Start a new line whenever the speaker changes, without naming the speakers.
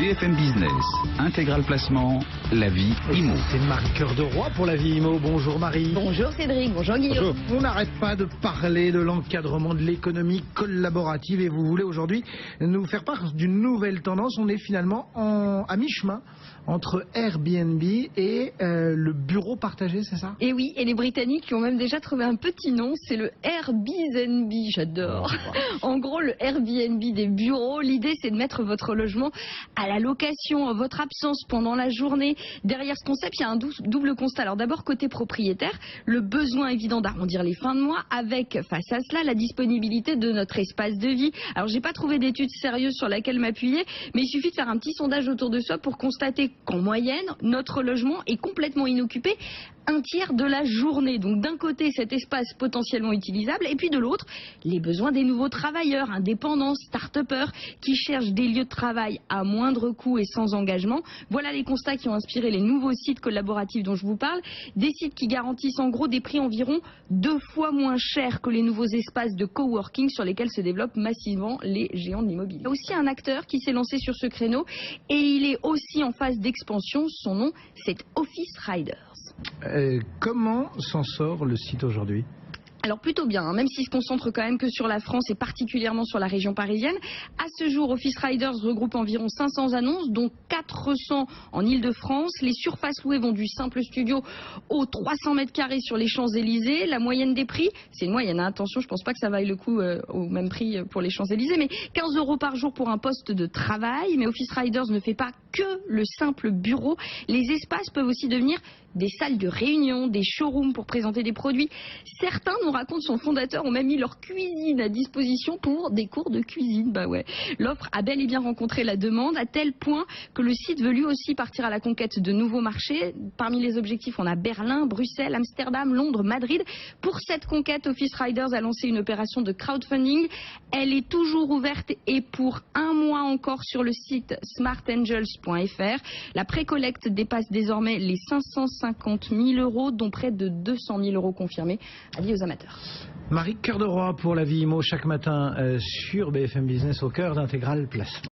BFM Business, Intégral Placement, la vie IMO.
C'est Marie Cœur de Roy pour la vie IMO. Bonjour Marie.
Bonjour Cédric, bonjour Guillaume.
Bonjour. On n'arrête pas de parler de l'encadrement de l'économie collaborative et vous voulez aujourd'hui nous faire part d'une nouvelle tendance. On est finalement à mi-chemin entre Airbnb et le bureau partagé, c'est ça?
Et oui, et les Britanniques qui ont même déjà trouvé un petit nom, c'est le Airbnb, j'adore. En gros, le Airbnb des bureaux, l'idée c'est de mettre votre logement à la location en votre absence pendant la journée. Derrière ce concept, il y a un double constat. Alors d'abord, côté propriétaire, le besoin évident d'arrondir les fins de mois avec, face à cela, la disponibilité de notre espace de vie. Alors j'ai pas trouvé d'études sérieuses sur laquelle m'appuyer, mais il suffit de faire un petit sondage autour de soi pour constater qu'en moyenne, notre logement est complètement inoccupé un tiers de la journée. Donc d'un côté, cet espace potentiellement utilisable, et puis de l'autre, les besoins des nouveaux travailleurs, indépendants, start-upers, qui cherchent des lieux de travail à moindre coût et sans engagement. Voilà les constats qui ont inspiré les nouveaux sites collaboratifs dont je vous parle. Des sites qui garantissent en gros des prix environ 2 fois moins chers que les nouveaux espaces de coworking sur lesquels se développent massivement les géants de l'immobilier. Il y a aussi un acteur qui s'est lancé sur ce créneau et il est aussi en phase d'expansion. Son nom, c'est Office Riders.
Comment s'en sort le site aujourd'hui?
Alors plutôt bien, hein, même s'il se concentre quand même que sur la France et particulièrement sur la région parisienne. À ce jour, Office Riders regroupe environ 500 annonces, dont 400 en Ile-de-France. Les surfaces louées vont du simple studio aux 300 mètres carrés sur les Champs-Élysées. La moyenne des prix, c'est une moyenne, hein, attention, je pense pas que ça vaille le coup au même prix pour les Champs-Élysées, mais 15 € par jour pour un poste de travail. Mais Office Riders ne fait pas que le simple bureau. Les espaces peuvent aussi devenir des salles de réunion, des showrooms pour présenter des produits. Certains, nous raconte son fondateur, ont même mis leur cuisine à disposition pour des cours de cuisine. Bah ouais. L'offre a bel et bien rencontré la demande, à tel point que le site veut lui aussi partir à la conquête de nouveaux marchés. Parmi les objectifs, on a Berlin, Bruxelles, Amsterdam, Londres, Madrid. Pour cette conquête, Office Riders a lancé une opération de crowdfunding. Elle est toujours ouverte et pour un mois encore sur le site smartangels.fr. La précollecte dépasse désormais les 550 000 €, dont près de 200 000 € confirmés. Avis aux amateurs.
Marie Cœur de Roy pour la vie IMO chaque matin sur BFM Business au cœur d'Intégral Placement.